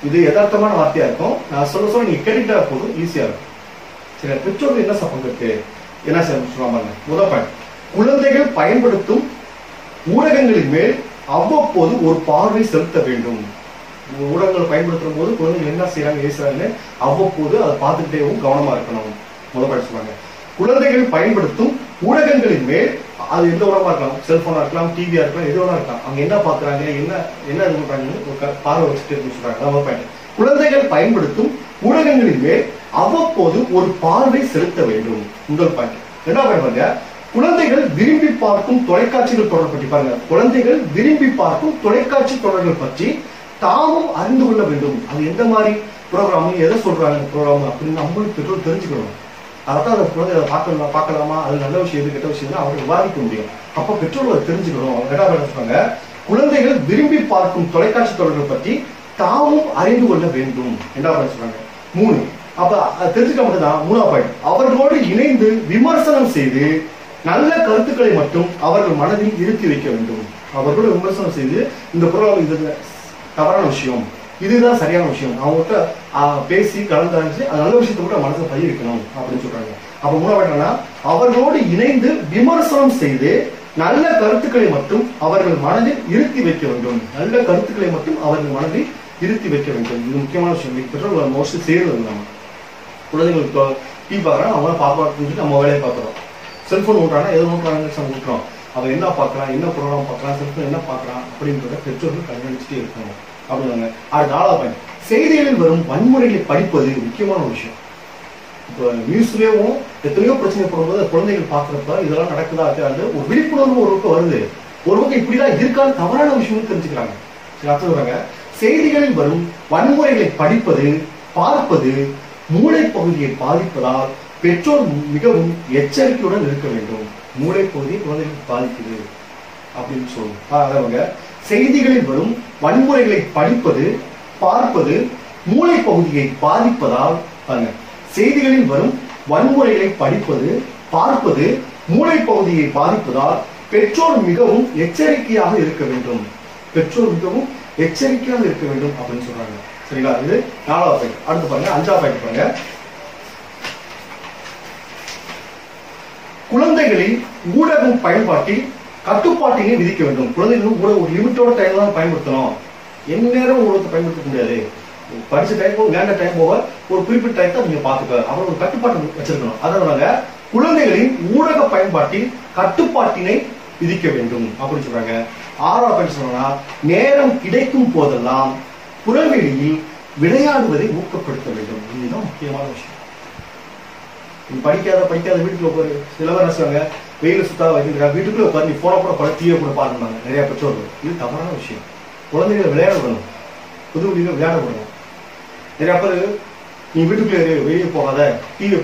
இது யதார்த்தமான வார்த்தையா இருக்கும், நான் சொல்ல நீங்க கேட்டுட்டா போதும், ஈஸியா இருக்கும். சரி, பெற்றோர்கள் என்ன பங்கு இருக்கு, என்ன சொல்லுவாங்க. முதல் பாயிண்ட், குழந்தைகள் பயன்படுத்தும் ஊடகங்களின் மேல் அவ்வப்போது ஒரு பார்வை செலுத்த வேண்டும். ஊடகங்களை பயன்படுத்தும் போது குழந்தைகள் என்ன செய்யறாங்க, ஏசுறாங்க, அவ்வப்போது அதை பார்த்துக்கிட்டேவும் கவனமா இருக்கணும். முதல் பாயிண்ட் சொல்லுவாங்க, குழந்தைகள் பயன்படுத்தும் ஊடகங்களின் மேல் அது எந்த உடம்பா இருக்கலாம், செல்போனா இருக்கலாம், டிவியா இருக்கலாம், எது வேணா இருக்கலாம். அவங்க என்ன பாக்குறாங்க, என்ன இது பண்றாங்கன்னு ஒரு பார்வை வச்சுட்டு சொல்றாங்க. குழந்தைகள் பயன்படுத்தும் ஊடகங்களின் மேல் அவ்வப்போது ஒரு பார்வை செலுத்த வேண்டும். முதல் பாயிண்ட். ரெண்டாவது பாயிண்ட் பாருங்க, குழந்தைகள் விரும்பி பார்க்கும் தொலைக்காட்சிகள் தொடர் பற்றி பாருங்க. குழந்தைகள் விரும்பி பார்க்கும் தொலைக்காட்சி தொடர்கள் பற்றி தாமும் அறிந்து கொள்ள வேண்டும். அது எந்த மாதிரி ப்ரோக்ராம், எதை சொல்றாங்க ப்ரோக்ராம் அப்படின்னு நம்மளும் பெற்றோர் தெரிஞ்சுக்கணும். அதான் அந்த குழந்தை பார்க்கலாமா, அது நல்ல விஷயம் எது கெட்ட விஷயம் அவர் விவாதிக்க முடியும். அப்ப பெற்றோர்கள் அதை தெரிஞ்சுக்கணும். ரெண்டாவது என்ன சொல்றாங்க, குழந்தைகள் விரும்பி பார்க்கும் தொலைக்காட்சி தொடர்கள் பற்றி தாமும் அறிந்து கொள்ள வேண்டும். ரெண்டாவது சொல்றாங்க. 3 அப்ப தெரிஞ்சுக்க மட்டும்தான். 3ஆவது பாயிண்ட், அவர்களோடு இணைந்து விமர்சனம் செய்து நல்ல கருத்துக்களை மட்டும் அவர்கள் மனதில் இருத்தி வைக்க வேண்டும். அவர்களோடு விமர்சனம் செய்து இந்த ப்ரோக்ராம் இது தவறான விஷயம், இதுதான் சரியான விஷயம், அவங்ககிட்ட பேசி கலந்தாச்சு அது நல்ல விஷயத்த கூட மனசை பதிவிக்கணும் அப்படின்னு சொல்றாங்க. அப்ப 3ஆவது அவர்களோடு இணைந்து விமர்சனம் செய்து நல்ல கருத்துக்களை மட்டும் அவர்கள் மனதில் இருத்தி வைக்க வேண்டும். நல்ல கருத்துக்களை மட்டும் அவர்கள் மனதில் இருத்தி வைக்க வேண்டும். இது முக்கியமான விஷயம். பெற்றோர்கள் மோஸ்ட்லி செய்யறது நம்ம குழந்தைங்களுக்கு டிவி பார்க்கறாங்க, அவங்க பார்க்க நம்ம வேலையை பார்க்குறோம். செல்போன் ஊட்டுறாங்க, எது ஊட்டுறாங்க ஊட்டுறோம். அவன் என்ன பார்க்கறான், என்ன ப்ரோக்ராம் பார்க்கறான், செல்போன் என்ன பார்க்கறான் அப்படின்றத பெற்றோர்கள் கண்காணிச்சுட்டே இருக்கணும் அப்படின்னாங்க. அது 4ஆவது பாயிண்ட், செய்திகளில் வரும் வன்முறைகளை படிப்பது முக்கியமான விஷயம். இப்போ நியூஸ்லயும் எத்தனையோ பிரச்சனை போடும்போது குழந்தைகள் பார்க்கறப்ப இதெல்லாம் நடக்குதா அது ஒரு விழிப்புணர்வு ஒரு பக்கம் வருது, ஒரு பக்கம் இப்படிதான் இருக்கான்னு தவறான விஷயம் தெரிஞ்சுக்கிறாங்க. சொல்றாங்க, செய்திகளில் வரும் வன்முறைகளை படிப்பது பார்ப்பது மூளை பகுதியை பாதிப்பதால் பெற்றோர் மிகவும் எச்சரிக்கையுடன் இருக்க வேண்டும். மூளை பகுதியை குழந்தைகளுக்கு பாதிக்குது அப்படின்னு சொல்லுவாங்க. செய்திகளில் வரும் வன்முறைகளை படிப்பது பார்ப்பது மூளை பகுதியை பாதிப்பதால் செய்திகளில் வரும் வன்முறைகளை படிப்பது பார்ப்பது மூளை பகுதியை பாதிப்பதால் பெற்றோர் மிகவும் எச்சரிக்கையாக இருக்க வேண்டும். பெற்றோர் மிகவும் எச்சரிக்கையாக இருக்க வேண்டும் அப்படின்னு சொல்றாங்க. சரிங்களா? இது 4ஆவது பாயிண்ட். அடுத்து பாருங்க 5ஆவது பாயிண்ட் பாருங்க, குழந்தைகளின் ஊடகம் பயன்பாட்டில் கட்டுப்பாட்டினை விதிக்க வேண்டும். குழந்தைகளும் ஊடகம் ஒரு லிமிட்டோட டைம் தான் பயன்படுத்தணும். எந்த நேரம் ஊடகத்தை பயன்படுத்த முடியாது. படிச்ச டைம் போக வேண்ட டைம் போக ஒரு குறிப்பிட்ட டைத்தை நீங்க பாத்துக்க, அவர் ஒரு கட்டுப்பாட்டு வச்சிருக்கணும். அதனால குழந்தைகளின் ஊடக பயன்பாட்டில் கட்டுப்பாட்டினை விதிக்க வேண்டும் அப்படின்னு சொல்றாங்க. 6ஆவது பாயிண்ட் சொன்னா, நேரம் கிடைக்கும் போதெல்லாம் புறவெளியில் விளையாடுவதை ஊக்கப்படுத்த வேண்டும். இதுதான் முக்கியமான விஷயம். படிக்காத வீட்டுக்குள்ள உட்காரு. சில பேர் என்ன சொல்றாங்க, வெயில சுத்தா வைக்கிறாங்க, வீட்டுக்குள்ள உட்காந்து நீ போன கூட படத்தையே கூட பாருங்க நிறைய பெற்றோர்கள். இது தவறான விஷயம். குழந்தைகளை விளையாடணும், புது வெளியில விளையாடப்படணும். நிறைய பேர் நீ வீட்டுக்குள்ளே வெளியே போகாத, டிவி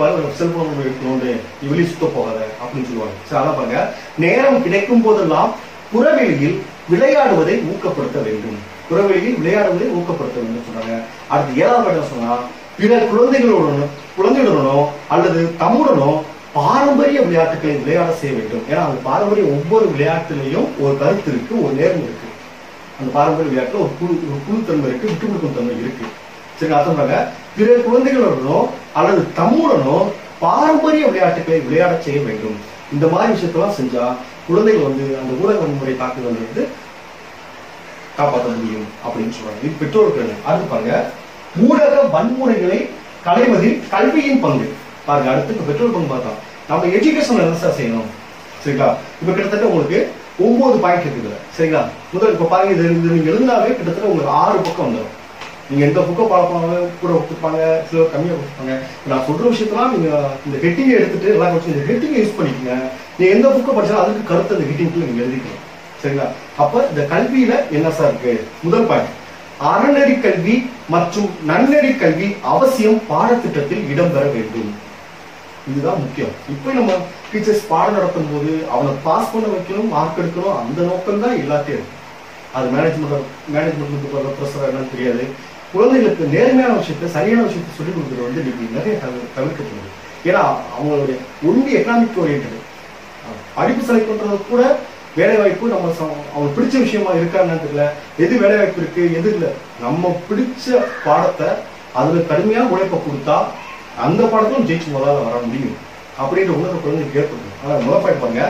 பாரு செல்போன் எடுக்கணும்னு நீ வெளியே சுத்த போகாத அப்படின்னு சொல்லுவாங்க. சரி, அதான் பாருங்க, நேரம் கிடைக்கும் போதெல்லாம் புறவெளியில் விளையாடுவதை ஊக்கப்படுத்த வேண்டும். புறவெளியில் விளையாடுவதை ஊக்கப்படுத்த வேண்டும் சொல்றாங்க. அடுத்து 7ஆவது பாயிண்ட் சொன்னா, பிற குழந்தைகளுடனோ அல்லது தம்முடனோ பாரம்பரிய விளையாட்டுகளை விளையாட செய்ய வேண்டும். ஏன்னா அந்த பாரம்பரிய ஒவ்வொரு விளையாட்டுலையும் ஒரு கருத்து இருக்கு, ஒரு நேர்மை இருக்கு. அந்த பாரம்பரிய விளையாட்டுல ஒரு குழுத்தன்மை இருக்கு, விட்டு கொடுக்கும் தன்மை இருக்கு. சரி, அதான் பிற குழந்தைகளுடனோ அல்லது தம்முடனோ பாரம்பரிய விளையாட்டுகளை விளையாட செய்ய வேண்டும். இந்த மாதிரி விஷயத்தெல்லாம் செஞ்சா குழந்தைகள் அந்த ஊடக வன்முறை தாக்குதல் காப்பாற்ற முடியும் அப்படின்னு சொல்றாங்க. இது பெற்றோருக்கு. அடுத்து பாருங்க, ஊடக வன்முறைகளை களைவதில் கல்வியின் பங்கு பாருங்க. அடுத்து பெற்றோர் பங்கு பார்த்தா நம்ம எஜுகேஷன் என்ன செய்யணும். சரிங்களா? இப்ப கிட்டத்தட்ட உங்களுக்கு 9 பாயிண்ட் இருக்குது. சரிங்களா? முதல் இப்ப பாருங்க, இது நீங்க எழுதினாவே கிட்டத்தட்ட உங்களுக்கு 6 பக்கம் வந்துடும். நீங்க எந்த புக்கம் பார்ப்பாங்க, கூட கொடுப்பாங்க, சில கம்மியா கொடுப்பாங்க. நான் சொல்ற விஷயத்தெல்லாம் நீங்க இந்த ஹெட்டிங்கை எடுத்துட்டு எல்லாம் வச்சு இந்த ஹெட்டிங்கை யூஸ் பண்ணிக்கோங்க. நீங்க எந்த புக்கை படிச்சாலும் அதுக்கு கருத்து அந்த ஹெட்டிங்ல நீங்க எழுதிக்கலாம். சரிங்களா? அப்ப இந்த கல்வியில என்ன சார் இருக்கு? முதல் பாயிண்ட், அறநெறி கல்வி மற்றும் நன்னெறி கல்வி அவசியம் பாடத்திட்டத்தில் இடம்பெற வேண்டும். இதுதான் முக்கியம். இப்ப நம்ம டீச்சர்ஸ் பாடம் நடத்தும் போது அவனை பாஸ் பண்ண வைக்கணும், மார்க் எடுக்கணும், அந்த நோக்கம் தான் எல்லாத்தையும் இருக்கு. அது மேனேஜ்மெண்ட் ப்ரெஷர் என்னன்னு தெரியாது. குழந்தைகளுக்கு நேர்மையான விஷயத்த சரியான விஷயத்த சொல்லிக் கொடுக்குறது இன்னைக்கு நிறைய தவிர்க்கப்படுது. ஏன்னா அவங்களுடைய ஒன்லி எக்கனாமிக் ஓரியன்ட் படிப்பு செலக்ட் பண்றது கூட வேலை வாய்ப்பு நம்ம அவங்க பிடிச்ச விஷயமா இருக்கான்னு தெரியல. எது வேலை வாய்ப்பு இருக்கு, எது இல்லை, நம்ம பிடிச்ச பாடத்தை அதுல கடுமையான உழைப்பை கொடுத்தா அந்த பாடத்திலும் ஜெயிச்சு முதல்ல வர முடியும் அப்படின்ற உணர்வு குழந்தைக்கு ஏற்படுது. ஆனா முதல் பாயிண்ட் பாருங்க,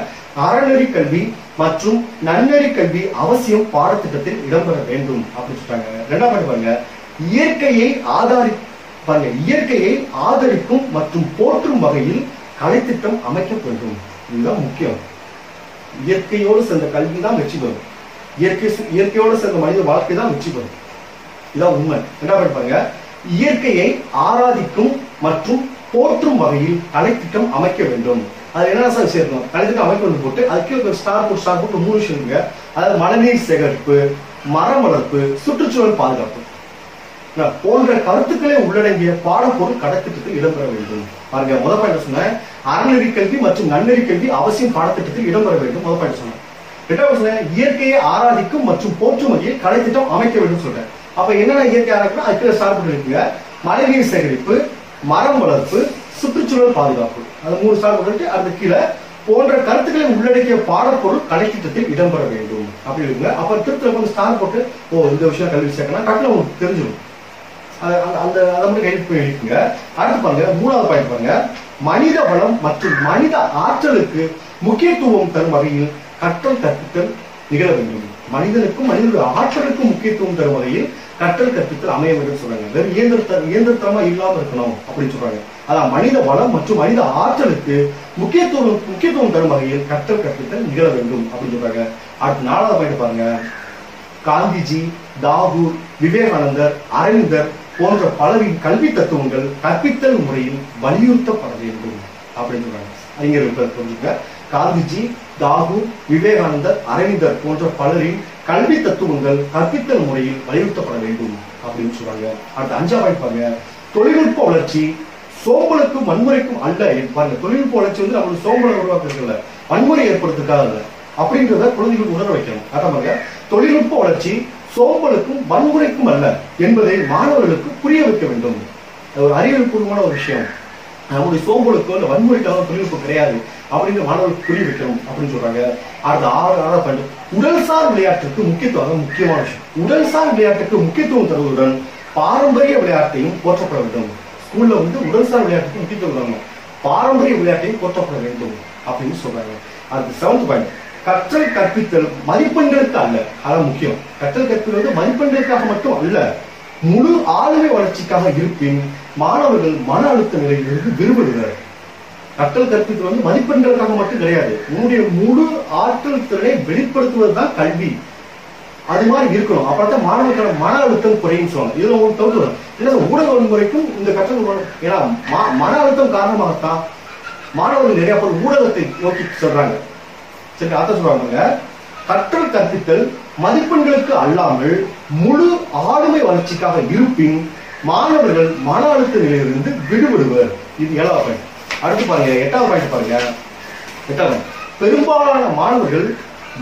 அறநெறி கல்வி மற்றும் நன்னெறி கல்வி அவசியம் பாடத்திட்டத்தில் இடம்பெற வேண்டும் அப்படின்னு சொல்றாங்க. 2ஆவது பாருங்க, இயற்கையை ஆதரிக்கும் மற்றும் போற்றும் வகையில் கலைத்திட்டம் அமைக்க வேண்டும். இதுதான் முக்கியம். இயற்கையோடு சேர்ந்த கல்வி தான் வெற்றி பெறும். இயற்கையோடு சேர்ந்த மனித வாழ்க்கை தான் வெற்றி பெறும். இதான் உண்மை. என்ன பாருங்க, இயற்கையை ஆராதிக்கும் மற்றும் போற்றும் வகையில் கலைத்திட்டம் அமைக்க வேண்டும். அது என்ன சார் சேர்க்கணும், கலைத்திட்டம் அமைக்க வேண்டும் போட்டு அதுக்கு ஸ்டார் போட்டு 3 விஷயம் இருக்கு. அதாவது மழைநீர் சேகரிப்பு, மரம் வளர்ப்பு, சுற்றுச்சூழல் பாதுகாப்பு போன்ற கருத்துக்களை உள்ளடங்கிய பாடப்பொருள் கடைத்திட்டத்தில் இடம்பெற வேண்டும். பாருங்க, முதல் பாயிண்ட் சொன்னேன், அறநெறி கல்வி மற்றும் நன்னெறி கல்வி அவசியம் பாடத்திட்டத்தில் இடம்பெற வேண்டும். முதல் பாயிண்ட் சொன்னேன். ரெண்டாவது சொன்னேன், இயற்கையை ஆராதிக்கும் மற்றும் போற்றும் வகையில் கலைத்திட்டம் அமைக்க வேண்டும் சொல்றேன். அப்ப என்னென்ன இயற்கை ஆராய்ச்சி அதுக்கு ஸ்டார் போட்டு இருக்குங்க. மழைநீர் சேகரிப்பு, மரம் வளர்ப்பு, சுற்றுச்சூழல் பாதுகாப்பு, அது 3 ஸ்டார் போட்டு அது கீழே போன்ற கருத்துக்களை உள்ளடக்கிய பாடப்பொருள் கலைத்திட்டத்தில் இடம்பெற வேண்டும் அப்படி இருக்குங்க. அப்ப திருத்த ஸ்டார் போட்டு இந்த விஷயம் கல்வி சேர்க்கணும் கரெக்டா உங்களுக்கு தெரிஞ்சிடும். அந்த அதை மட்டும் கைது போய் இருக்குங்க. அடுத்து பாருங்க, 3வது பாயிண்ட் பாருங்க, மனித வளம் மற்றும் மனித ஆற்றலுக்கு முக்கியத்துவம் தரும் வகையில் கற்றல் கற்பித்தல் நிகழ வேண்டும். மனிதனுக்கும் மனிதனுடைய ஆற்றலுக்கும் முக்கியத்துவம் தரும் வகையில் கற்றல் கற்பித்தல் அமைய வேண்டும் சொல்றாங்க. வெறும் இயந்திரத்தனமா இல்லாம இருக்கணும் அப்படின்னு சொல்றாங்க. அதான் மனித வளம் மற்றும் மனித ஆற்றலுக்கு முக்கியத்துவம் தரும் வகையில் கற்றல் கற்பித்தல் நிகழ வேண்டும் அப்படின்னு சொல்றாங்க. அடுத்து 4வது பாயிண்ட் பாருங்க, காந்திஜி, தாகூர், விவேகானந்தர், அரவிந்தர் போன்ற பலரின் கல்வி தத்துவங்கள் கற்பித்தல் முறையில் வலியுறுத்தப்பட வேண்டும் அப்படின்னு சொல்றாங்க. அறிஞர்கள் புரிஞ்சுக்க, காந்திஜி, தாகூர், விவேகானந்தர், அரவிந்தர் போன்ற பலரின் கல்வி தத்துவங்கள் கற்பித்தல் முறையில் வலியுறுத்தப்பட வேண்டும் அப்படின்னு சொல்றாங்க. அடுத்த 5வது பாயிண்ட் பாருங்க, தொழில்நுட்ப வளர்ச்சி சோம்பலுக்கும் வன்முறைக்கும் அல்ல. பாருங்க, தொழில்நுட்ப வளர்ச்சி வந்து நம்மளுக்கு சோம்பலை உருவாக்குறதுல வன்முறை ஏற்படுறதுக்காக இல்லை அப்படின்றத குழந்தைகளுக்கு உணர வைக்கணும். அதான் தொழில்நுட்ப வளர்ச்சி சோம்பலுக்கும் வன்முறைக்கும் அல்ல என்பதை மாணவர்களுக்கு புரிய வைக்க வேண்டும். ஒரு அறிவியல் பூர்வமான ஒரு விஷயம். நம்முடைய சோம்பலுக்கோ இல்லை வன்முறைக்காக தொழில்நுட்பம் கிடையாது அப்படின்னு மாணவர்களுக்கு புரிய வைக்கணும் அப்படின்னு சொல்றாங்க. அடுத்த 6வது பாயிண்ட், உடல்சார் விளையாட்டுக்கு முக்கியத்துவம். முக்கியமான விஷயம், உடல்சார் விளையாட்டுக்கு முக்கியத்துவம் தருவதுடன் பாரம்பரிய விளையாட்டையும் போற்றப்பட வேண்டும். ஸ்கூல்ல வந்து உடல்சார் விளையாட்டுக்கு முக்கியத்துவம் தரணும், பாரம்பரிய விளையாட்டையும் போற்றப்பட வேண்டும் அப்படின்னு சொல்றாங்க. அடுத்த 7th பாயிண்ட், கற்றல் கற்பித்தல் மதிப்பெண்களுக்கு அல்ல. அதான் முக்கியம். கற்றல் கற்பித்தல் வந்து மதிப்பெண்களுக்காக மட்டும் அல்ல, முழு ஆளுமை வளர்ச்சிக்காக இருப்பின் மாணவர்கள் மன அழுத்த நிலையிலிருந்து விடுபடுவர். கற்றல் கற்பித்தல் வந்து மதிப்பெண்களுக்காக மட்டும் கிடையாது, உன்னுடைய முழு ஆற்றல் திறனை வெளிப்படுத்துவதுதான் கல்வி. அது மாதிரி இருக்கணும். அப்பதான் மாணவர்களோட மன அழுத்தம் குறையும் சொல்லுவாங்க. இதுல உங்களுக்கு தவிர்த்து வரும். ஏன்னா ஊடக வன்முறைக்கும் இந்த கற்றல், ஏன்னா மன அழுத்தம் காரணமாகத்தான் மாணவர்கள் நிறைய பேர் ஊடகத்தை நோக்கி சொல்றாங்க. சரி, அத சொல்றாங்க, கற்றல் கற்பித்தல் மதிப்பெண்களுக்கு அல்லாமல் முழு ஆளுமை வளர்ச்சிக்காக இருப்பின் மாணவர்கள் மன அழுத்த நிலையிலிருந்து விடுபடுவர். இது 7வது பாயிண்ட். அடுத்து பாருங்க, 8வது பாயிண்ட் பாருங்க. 8வது, பெரும்பாலான மாணவர்கள்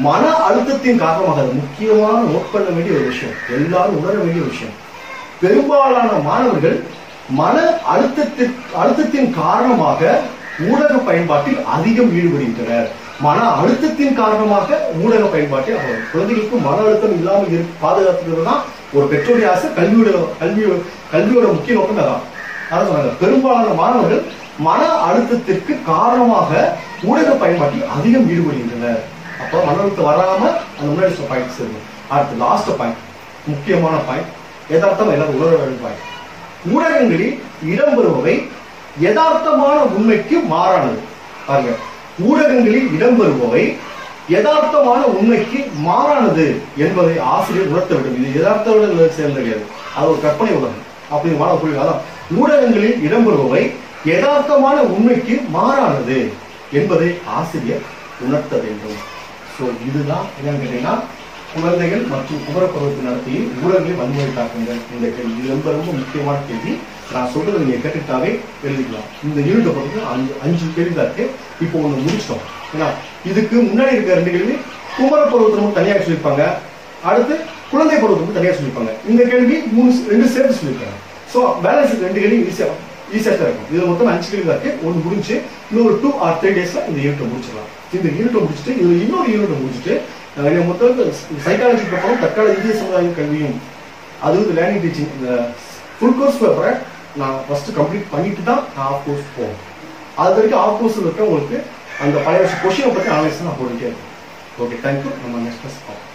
மன அழுத்தத்தின் காரணமாக, முக்கியமான நோட் பண்ண வேண்டிய ஒரு விஷயம், எல்லாரும் உணர வேண்டிய விஷயம், பெரும்பாலான மாணவர்கள் மன அழுத்தத்தின் காரணமாக ஊடக பயன்பாட்டில் அதிகம் ஈடுபடுகின்றனர். மன அழுத்தத்தின் காரணமாக ஊடக பயன்பாட்டில் குழந்தைகளுக்கு மன அழுத்தம் இல்லாமல் பாதுகாத்துக்கிறது தான் ஒரு பெற்றோருடைய ஆசை. கல்வியோட முக்கிய நோக்கம் தான். அதான் சொன்னாங்க, பெரும்பாலான மாணவர்கள் மன அழுத்தத்திற்கு காரணமாக ஊடக பயன்பாட்டில் அதிகம் ஈடுபடுகின்றனர். அப்போ மன அழுத்தம் வராம அந்த முன்னாடி பாயிண்ட்ஸ் இருக்கும். அடுத்து லாஸ்ட் பாயிண்ட், முக்கியமான பாயிண்ட், யதார்த்தம் எல்லாரும் உணர வேண்டிய பாயிண்ட். ஊடகங்களில் இடம்பெறுபவை யதார்த்தமான உண்மைக்கு மாறானது. பாருங்க, ஊடகங்களில் இடம்பெறுபவை யதார்த்தமான உண்மைக்கு மாறானது என்பதை ஆசிரியர் உணர்த்த வேண்டும். இது யதார்த்த சேர்ந்த கிடையாது, அது ஒரு கற்பனை உலகம் அப்படின்னு மாணவர்கள். அதான் ஊடகங்களில் இடம்பெறுபவை யதார்த்தமான உண்மைக்கு மாறானது என்பதை ஆசிரியர் உணர்த்த வேண்டும். ஸோ இதுதான் என்னன்னு கேட்டீங்கன்னா, குழந்தைகள் மற்றும் குமரப்பருவத்தின் நடத்திய ஊடகங்களில் வன்முறை தாக்குங்கள் இந்த கேள்வி. இது ரொம்ப ரொம்ப முக்கியமான கேள்வி. நான் சொல்றது நீங்க கேட்டுட்டாவே எழுதிக்கலாம். இந்த யூனிட்டை பொறுத்து 5 கேள்வி தான் இருக்கு. இப்போ ஒண்ணு முடிச்சிட்டோம். ஏன்னா இதுக்கு முன்னாடி இருக்க 2 கேள்வி குமரப்பருவத்தினமும் தனியாக சொல்லியிருப்பாங்க, அடுத்து குழந்தை பருவத்துக்கு தனியாக சொல்லியிருப்பாங்க. இந்த கேள்வி 2 சேர்த்து சொல்லியிருக்காங்க. ஸோ பேலன்ஸ் 2 கேள்வி ஈஸியா தான் இருக்கும். இதுல மொத்தம் 5 கேள்வி தான் இருக்கு. ஒன்று முடிஞ்சு இன்னொரு 2 or 3 டேஸ்ல இந்த யூனிட்டை முடிச்சிடலாம். இந்த யூனிட்டை முடிச்சுட்டு இது இன்னொரு யூனிட்டை முடிச்சுட்டு மொத்தம் சைக்காலஜி பக்கம் தற்கால இந்திய சமுதாய கல்வியும் அது லேர்னிங் டீச்சிங் ஃபுல் கோர்ஸ் பேப்பரை நான் ஃபர்ஸ்ட் கம்ப்ளீட் பண்ணிட்டு தான் நான் ஆஃப் கோர்ஸ் போவோம். அது வரைக்கும் ஆஃப் கோர்ஸில் இருக்க உங்களுக்கு அந்த பழைய வருஷம் கொஸ்டினை பற்றி அனலைஸ் நான் போட்டுட்டே இருக்கேன். Okay, thank you. நம்ம நெக்ஸ்ட் கிளாஸ் பார்ப்போம்.